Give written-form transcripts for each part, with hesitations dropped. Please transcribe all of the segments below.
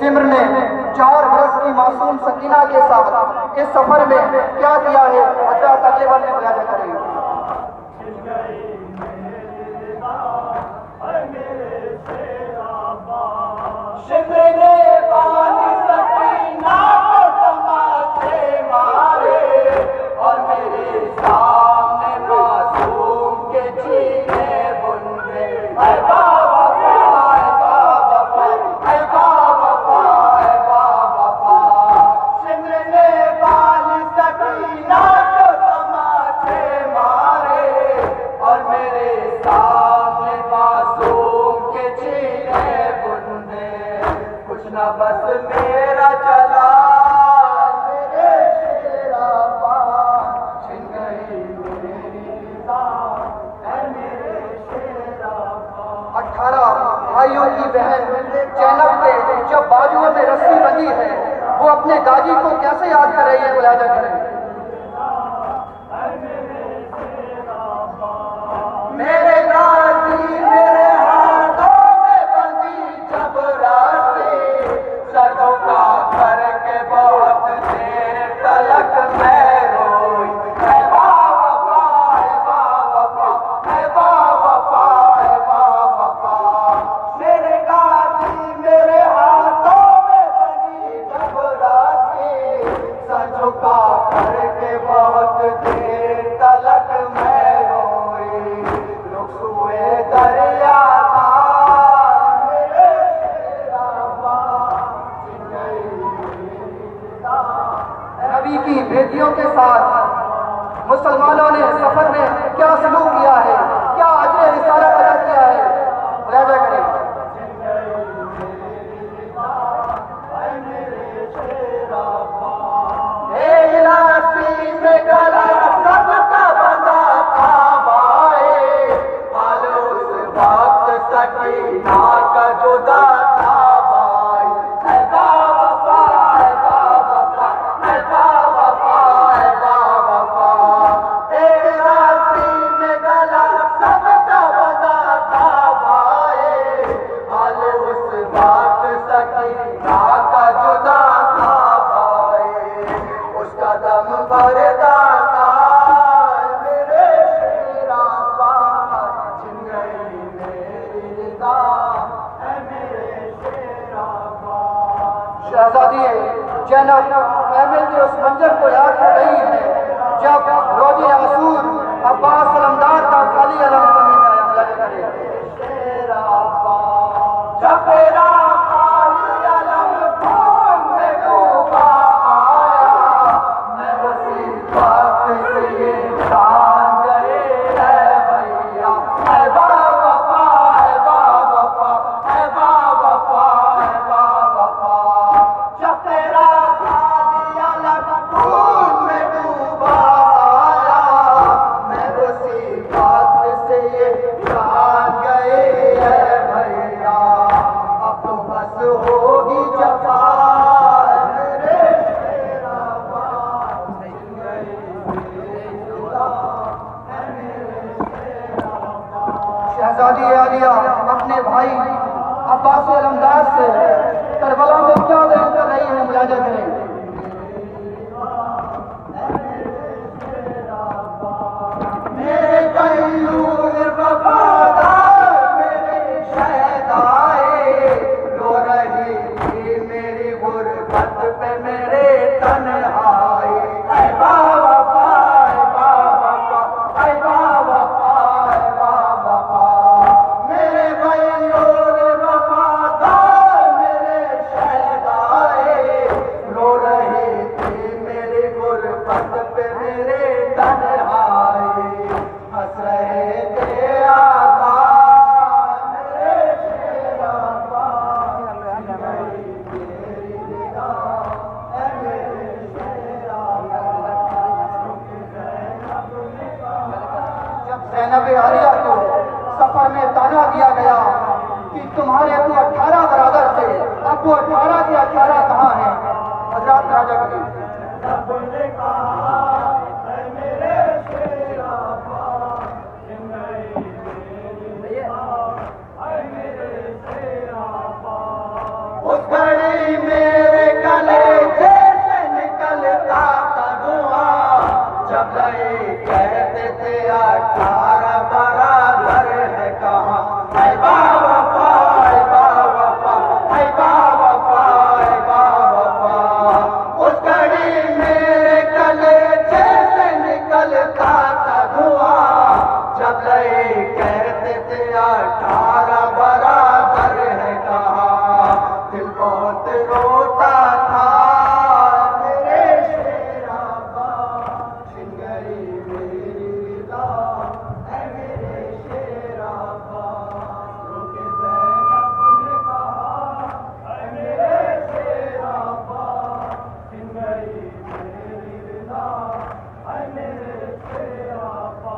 सिमर ने 4 बरस की मासूम सकीना के साथ इस सफर में क्या किया है, हजरत अगले वाले में बयान करेंगे। बस मेरा चला मेरे शेरा छिन गई मेरी मेरे शेरा 18 भाइयों की बहन जैनब के जब बाजुओं में रस्सी बंधी है, वो अपने गाजी को कैसे याद कर रही है, मुलाजा करें। मेरे गाजी मेरे हाथों में बंदी जब राशि सदों का करके बहुत देर तलक मैं रोई। है बाबा है बाबा है बाबा है बाबा मेरे गाजी मेरे हाथों में बंदी जब राशि सदों का करके बहुत देर तलक मैं रोई। रुखसुए दरिया था मेरे शेरा नबी की बेटियों के साथ मुसलमानों ने सफर में क्या सलूक किया है, क्या अजर रिसालत अदा किया है, मुलाजा करें। इलासी में गला सबका बंधा था भाई, हाल उस वक्त सकीना का जुदा था भाई। है बाबा है बाबा है बाबा है बाबा इलासी में गला सबका बंधा था भाई, हाल उस वक्त सकीना का जुदा था भाई। उसका दम भरता था मेरे शेरा छिन गई मेरी रिदा है मेरे शेरा। शहजादी जैनब कैमल के उस मंजर को याद कर रही है जब रोजी असूर अब्बास सलमदार का खाली अलम जमीन में आया, मुलाजा करें। शेरा जबेरा खाली अलम खून में डूबा आया, मैं उसी वक्त से ये जान गए है भैया। है बाबा है बाबा है बाबा है बाबा जबेरा खाली अलम खून में डूबा आया, मैं शहजादी आलिया अपने भाई अब्बास अलमदार से करबला में क्या बयान कर रही है, मुलाजा करें। मेरे कयूर वफादार मेरे शहदाए, रो रही थी मेरी गुर्बत पे मेरे तन्हाई। ऐ बाबा ऐ बाबा ऐ बाबा ऐ बाबा, मेरे कयूर वफादार मेरे शहदाए, रो रही थी मेरी गुर्बत पे मेरे तन्हाई। हंस रहे थे आका मेरे शेरा पा, मेरी निगाह ऐ मेरे शेरा जब ज़ैनब आलिया को सफर में ताना दिया गया कि तुम्हारे तो 18 बरादर थे, अब वो 18 के 18 कहाँ हैं? हजरत राजा करीम सबने कहा ऐ मेरे शेरा पा, मेरी निगाह ऐ मेरे शेरा पा। उस घड़ी मेरे गले से निकलता था धुआं, जब लए कहते थे 18 बराबर है कहाँ। ऐ बाबा ऐ बाबा ऐ बाबा ऐ बाबा, उस घड़ी मेरे गले से निकलता था धुआं, जब लए कहते थे 18 बराबर है कहाँ। दिल बहुत रोता था मेरे शेरा पा, छिन गई मेरी रिदा ऐ मेरे शेरा पा। रोके ज़ैनब ने कहा ऐ मेरे शेरा पा, छिन गई मेरी रिदा ऐ मेरे शेरा पा।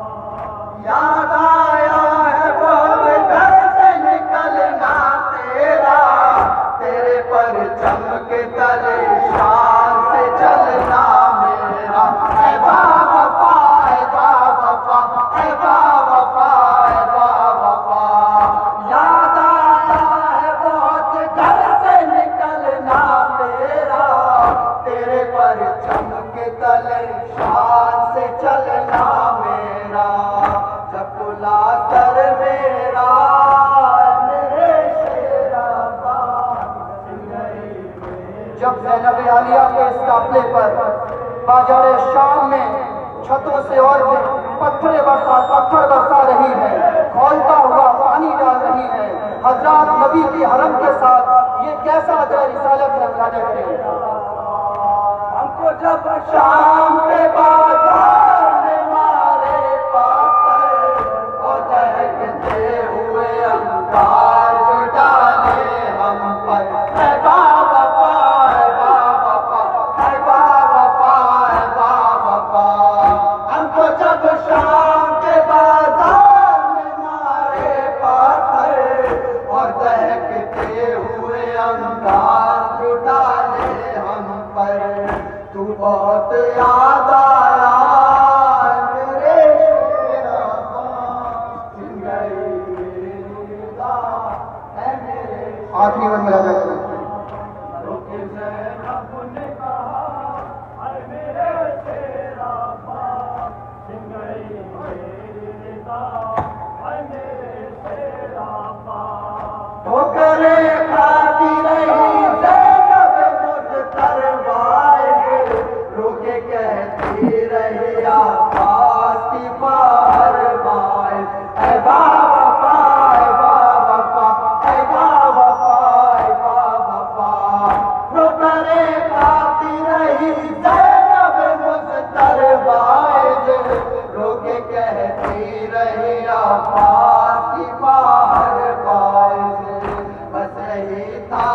याद आया है बहुत घर से निकलना तेरा, तेरे पर चमके तले शान से चलना मेरा। ऐ बाबा ऐ बाबा ऐ बाबा ऐ बाबा, याद आता है बहुत घर से निकलना तेरा, तेरे पर चमके तले शान से चलना मेरा। जब बुला सर मेरा मेरे शेरा पा, जब ज़ैनब आलिया के इस काफिले पर बाजार शाम में छतों से और पत्थर बरसा रही है, खौलता हुआ पानी डाल रही है, हजरत नबी की हरम के साथ ये कैसा अजर रिसालत है, मुलाजा करें। हमको जब शाम के बाजार में मारे पाकर और दहकते हुए अंगार जो डाले हम पर। ऐ बाबा ऐ बाबा ऐ बाबा ऐ बाबा, हमको जब शाम के बाजार में मारे पाकर और दहकते हुए अंगार जो डाले हम पर, तू बहुत याद आया मेरे शेरा पा, छिन गई मेरी निगाह ऐ मेरे। आखिरी में मुलाजा करें। रोके ज़ैनब ने कहा ऐ मेरे शेरा पा, छिन गई मेरी निगाह ऐ मेरे शेरा पा। ठोकरे खाती रही ज़ैनब मुझतर वाइज, रोके कहती रही आवाज़ की बाहर वाइज। ऐ बाबा ऐ बाबा ऐ बाबा ऐ बाबा, ठोकरे खाती रही ज़ैनब मुझतर वाइज, रोके कहती रही आवाज़ की बाहर वाइज। बस यही था